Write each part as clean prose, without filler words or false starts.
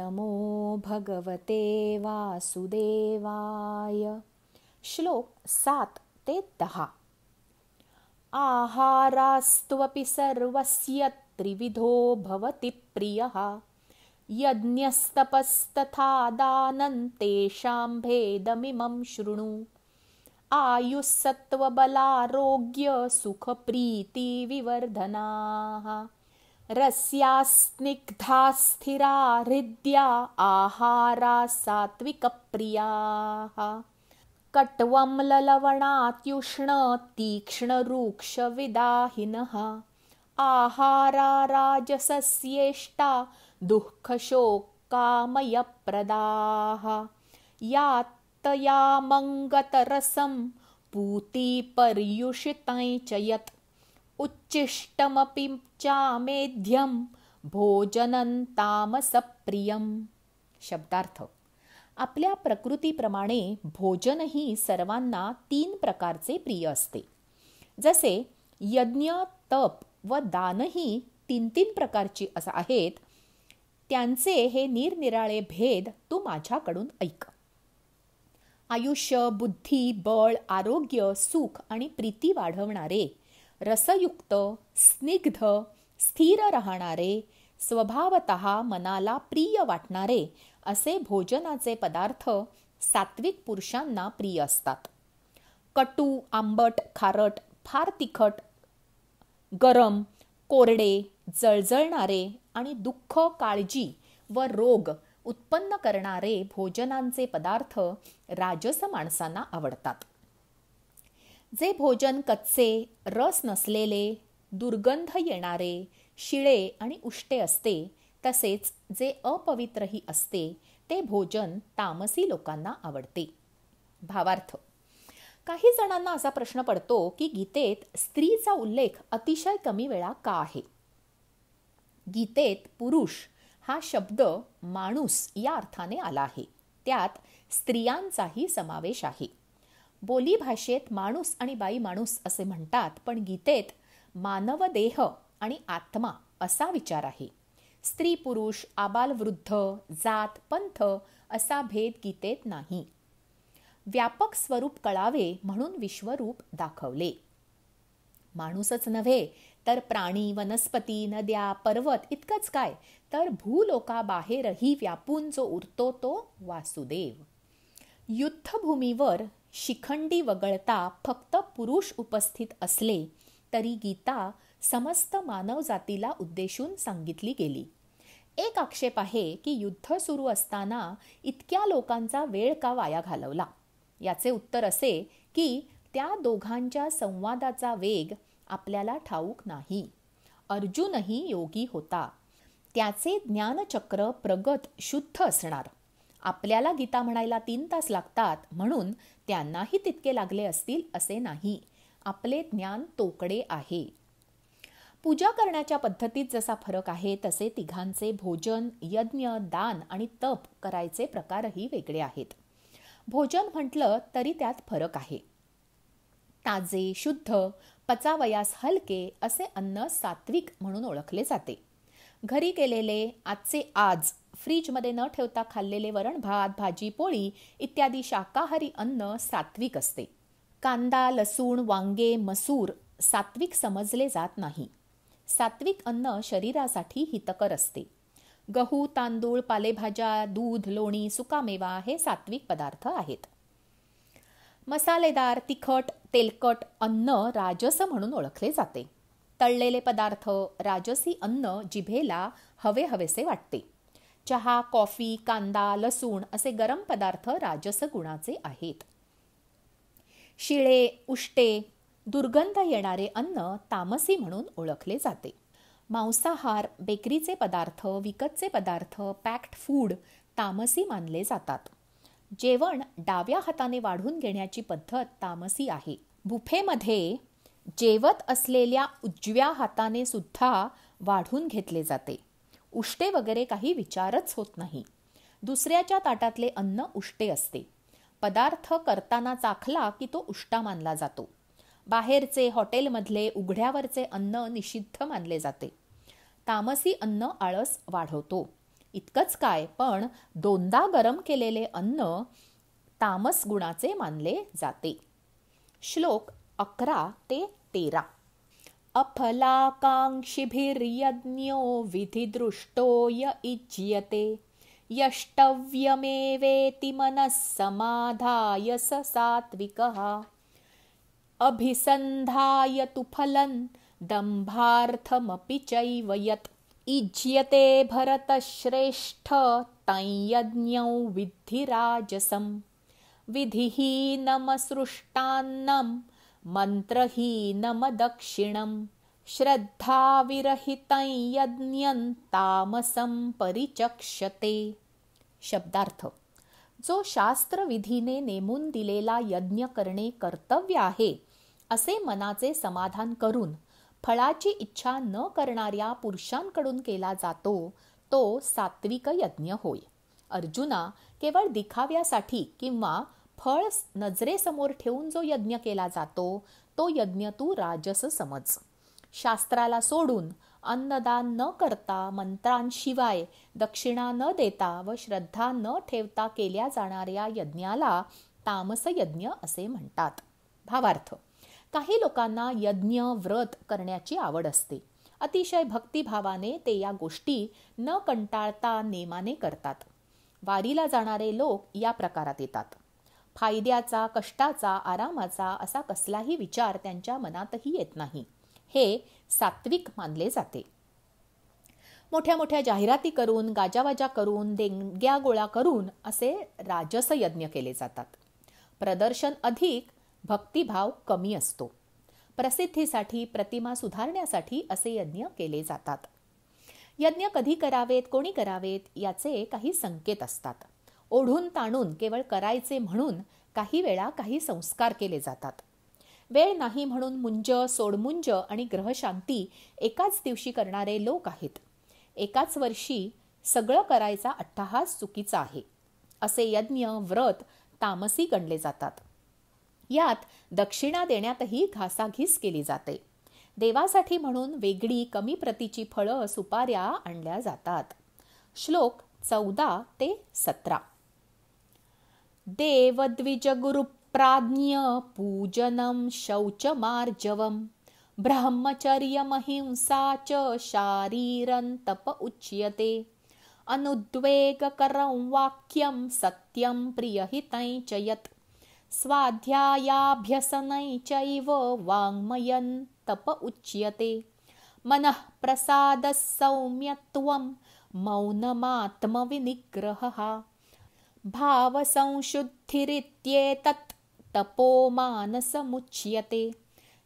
नमो भगवते वासुदेवाय. श्लोक 7 ते 10. आहारास्त्वपि सर्वस्य त्रिविधो भवति प्रियः. यज्ञस्तपस्तथा दानं तेषां भेदमिमं शृणु. आयुस्सत्त्वबलारोग्य सुखप्रीतिविवर्धनाः. रस्याः स्निग्धा स्थिरा हृद्या आहारा सात्विकप्रियाः. कट्वम्ललवणात्युष्ण तीक्ष्णरूक्षविदाहिनः. आहारा राजसस्येष्टा दुःखशोकामयप्रदाः. यातयामङ्गतरसं पूतिपर्युषितं च यत्. उच्छिष्टमपि चामेध्यं भोजनं तामसप्रियं. शब्दार्थ. आपल्या प्रकृतीप्रमाणे भोजनही सर्वांना 3 प्रकारचे प्रिय असते. जसे यज्ञ, तप व दानही 3 प्रकारची आहेत, त्यांचे हे निरनिराळे भेद तू माझ्याकडून ऐक. आयुष्य, बुद्धी, बळ, आरोग्य, सुख आणि प्रीती वाढवणारे, रसयुक्त, स्निग्ध, स्थिर राहणारे, स्वभावतः मनाला प्रिय वाटणारे असे भोजनाचे पदार्थ सात्विक पुरुषांना प्रिय असतात. कटू, आंबट, खारट, फार तिखट, गरम, कोरडे, जळजळणारे आणि दुःख, काळजी व रोग उत्पन्न करणारे भोजनांचे पदार्थ राजस माणसांना आवडतात. जे भोजन कच्चे, रस नसलेले, दुर्गंध येणारे, शिळे आणि उष्टे असते, तसेच जे अपवित्रही असते, ते भोजन तामसी लोकांना आवडते. भावार्थ. काही जणांना असा प्रश्न पडतो की गीतेत स्त्रीचा उल्लेख अतिशय कमी वेळा का आहे. गीतेत पुरुष हा शब्द माणूस या अर्थाने आला आहे. त्यात स्त्रियांचाही समावेश आहे. बोली भाषेत माणूस आणि बाई माणूस असे म्हणतात, पण गीतेत मानव देह आणि आत्मा असा विचार आहे. स्त्री पुरुष, आबाल वृद्ध, जात पंथ असा भेद गीतेत नाही. व्यापक स्वरूप कळावे म्हणून विश्वरूप दाखवले. माणूसच नव्हे तर प्राणी, वनस्पती, नद्या, पर्वत इतकंच काय, तर भूलोकाबाहेरही व्यापून जो उरतो तो वासुदेव. युद्धभूमीवर शिखंडी वगळता फक्त पुरुष उपस्थित असले तरी गीता समस्त मानवजातीला उद्देशून सांगितली गेली. एक आक्षेप आहे की युद्ध सुरू असताना इतक्या लोकांचा वेळ का वाया घालवला. याचे उत्तर असे की त्या दोघांच्या संवादाचा वेग आपल्याला ठाऊक नाही. अर्जुनही योगी होता. त्याचे ज्ञानचक्र प्रगत शुद्ध असणार. आपल्याला गीता म्हणायला 3 तास लागतात म्हणून त्यांनाही तितके लागले असतील असे नाही. आपले ज्ञान तोकडे आहे. पूजा करण्याच्या पद्धतीत जसा फरक आहे तसे तिघांचे भोजन, यज्ञ, दान आणि तप करायचे प्रकारही वेगळे आहेत. भोजन म्हटलं तरी त्यात फरक आहे. ताजे, शुद्ध, पचावयास हलके असे अन्न सात्विक म्हणून ओळखले जाते. घरी केलेले, आजचे आज फ्रीजमध्ये न ठेवता खाल्लेले वरण भात, भाजी, पोळी इत्यादी शाकाहारी अन्न सात्विक असते. कांदा, लसूण, वांगे, मसूर सात्विक समजले जात नाही. सात्विक अन्न शरीरासाठी हितकर असते. गहू, तांदूळ, पालेभाज्या, दूध, लोणी, सुकामेवा हे सात्विक पदार्थ आहेत. मसालेदार, तिखट, तेलकट अन्न राजस म्हणून ओळखले जाते. तळलेले पदार्थ, राजसी अन्न जिभेला हवेहवेसे वाटते. चहा, कॉफी, कांदा, लसूण असे गरम पदार्थ राजस गुणाचे आहेत. शिळे, उष्टे, दुर्गंध येणारे अन्न तामसी म्हणून ओळखले जाते. मांसाहार, बेकरीचे पदार्थ, विकतचे पदार्थ, पॅक्ड फूड तामसी मानले जातात. जेवण डाव्या हाताने वाढून घेण्याची पद्धत तामसी आहे. बुफेमध्ये जेवत असलेल्या उजव्या हाताने सुद्धा वाढून घेतले जाते. उष्टे वगैरे काही विचारच होत नाही. दुसऱ्याच्या ताटातले अन्न उष्टे असते. पदार्थ करताना चाखला की तो उष्टा मानला जातो. बाहेरचे, हॉटेलमधले, उघड्यावरचे अन्न निषिद्ध मानले जाते. तामसी अन्न आळस वाढवतो. इतकंच काय, पण दोनदा गरम केलेले अन्न तामस गुणाचे मानले जाते. श्लोक 11 ते 13. अफलाकांक्षिभिर्यज्ञो विधिदृष्टो य इज्यते यष्टव्यमेवेति मनः समाधाय स सात्विकः अभिसन्धाय तु फलं दम्भार्थमपि चैव यत् इज्यते भरतश्रेष्ठ तं यज्ञौ विद्धि राजसं विधिहीनमसृष्टान्नं मंत्रहीनमदक्षिणं श्रद्धाविरहितं यज्ञं तामसं परिचक्षते. शब्दार्थ: जो शास्त्रविधीने नेमून दिलेला यज्ञ करणे कर्तव्य आहे असे मनाचे समाधान करून फळाची इच्छा न करणाऱ्या पुरुषांकडून केला जातो तो सात्विक यज्ञ होय. अर्जुना, केवळ दिखाव्यासाठी किंवा फळ नजरेसमोर ठेवून जो यज्ञ केला जातो तो यज्ञ तू राजस समज. शास्त्राला सोडून अन्नदान न करता, मंत्रांशिवाय दक्षिणा न देता व श्रद्धा न ठेवता केल्या जाणाऱ्या यज्ञाला तामस यज्ञ असे म्हणतात. भावार्थ: काही लोकांना यज्ञ व्रत करण्याची आवड असते. अतिशय भक्तिभावाने ते या गोष्टी न कंटाळता नेमाने करतात. वारीला जाणारे लोक या प्रकारात येतात. फायद्याचा, कष्टाचा, आरामाचा असा कसलाही विचार त्यांच्या मनातही येत नाही. हे सात्विक मानले जाते. मोठ्या मोठ्या जाहिराती करून, गाजावाजा करून, देणग्या गोळा करून असे राजस यज्ञ केले जातात. प्रदर्शन अधिक, भक्तिभाव कमी असतो. प्रसिद्धीसाठी, प्रतिमा सुधारण्यासाठी असे यज्ञ केले जातात. यज्ञ कधी करावेत, कोणी करावेत याचे काही संकेत असतात. ओढून ताणून केवळ करायचे म्हणून काही वेळा काही संस्कार केले जातात. वेळ नाही म्हणून मुंज, सोडमुंज आणि ग्रहशांती एकाच दिवशी करणारे लोक आहेत. एकाच वर्षी सगळं करायचा अट्टहास चुकीचा आहे. असे यज्ञ, व्रत तामसी गणले जातात. यात दक्षिणा देण्यातही घासाघीस केली जाते. देवासाठी म्हणून वेगळी कमी प्रतीची फळं, सुपाऱ्या आणल्या जातात. श्लोक 14 ते 17. देवद्विजगुरुप्राज्ञ पूजनं शौचमार्जवं ब्रह्मचर्यमहिंसा च शारीरं तप उच्यते अनुद्वेगकरं वाक्यं सत्यं प्रियहितं च यत् स्वाध्यायाभ्यसनं चैव वाङ्मयं तप उच्यते मनः प्रसादः सौम्यत्वं मौनमात्मविनिग्रहः भावसंशुद्धिरित्येतत् तपो मानसमुच्यते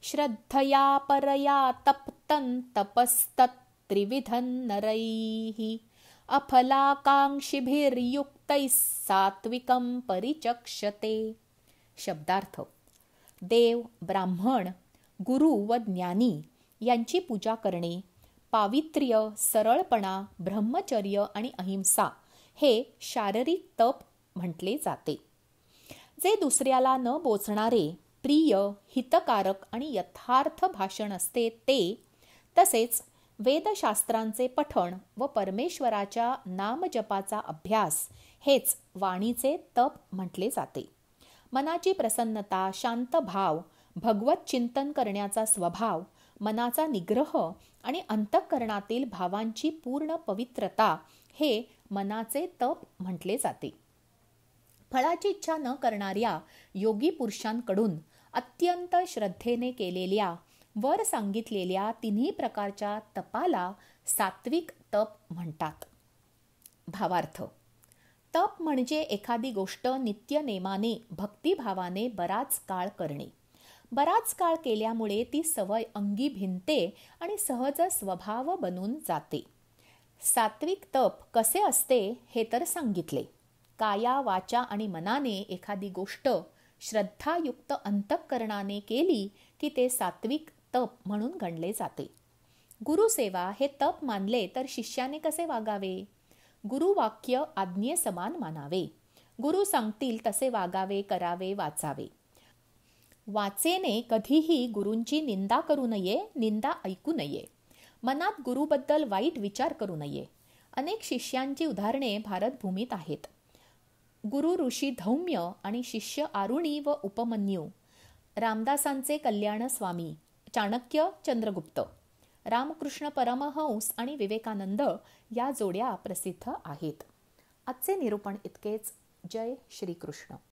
श्रद्धया परया तप्तं तपस्तत् त्रिविधं नरैः अफलाकांक्षिभिर्युक्तैः सात्विकं परिचक्षते. शब्दार्थ: देव, ब्राह्मण, गुरु व ज्ञानी यांची पूजा करणे, पावित्र्य, सरळपणा, ब्रह्मचर्य आणि अहिंसा हे शारीरिक तप म्हटले जाते. जे दुसऱ्याला न बोचणारे, प्रिय, हितकारक आणि यथार्थ भाषण असते ते, तसेच वेदशास्त्रांचे पठण व परमेश्वराच्या नामजपाचा अभ्यास हेच वाणीचे तप म्हटले जाते. मनाची प्रसन्नता, शांत भाव, भगवत चिंतन करण्याचा स्वभाव, मनाचा निग्रह आणि अंतःकरणातील भावांची पूर्ण पवित्रता हे मनाचे तप म्हटले जाते. फळाची इच्छा न करणाऱ्या योगी पुरुषांकडून अत्यंत श्रद्धेने केलेल्या वर सांगितलेल्या तिन्ही प्रकारच्या तपाला सात्विक तप म्हणतात. भावार्थ: तप म्हणजे एखादी गोष्ट नित्यनेमाने, भक्तिभावाने बराच काळ करणे. बराच काळ केल्यामुळे ती सवय अंगी भिनते आणि सहज स्वभाव बनून जाते. सात्विक तप कसे असते हे तर सांगितले. काया, वाचा आणि मनाने एखादी गोष्ट श्रद्धायुक्त अंतःकरणाने केली की ते सात्विक तप म्हणून गणले जाते. गुरुसेवा हे तप मानले तर शिष्याने कसे वागावे? गुरुवाक्य आज्ञे समान मानावे. गुरु सांगतील तसे वागावे, करावे, वाचावे. वाचेने कधीही गुरूंची निंदा करू नये, निंदा ऐकू नये. मनात गुरुबद्दल वाईट विचार करू नये. अनेक शिष्यांची उदाहरणे भारतभूमीत आहेत. गुरु ऋषी धौम्य आणि शिष्य आरुणी व उपमन्यू, रामदासांचे कल्याण स्वामी, चाणक्य चंद्रगुप्त, रामकृष्ण परमहंस आणि विवेकानंद या जोड्या प्रसिद्ध आहेत. आजचे निरूपण इतकेच. जय श्रीकृष्ण.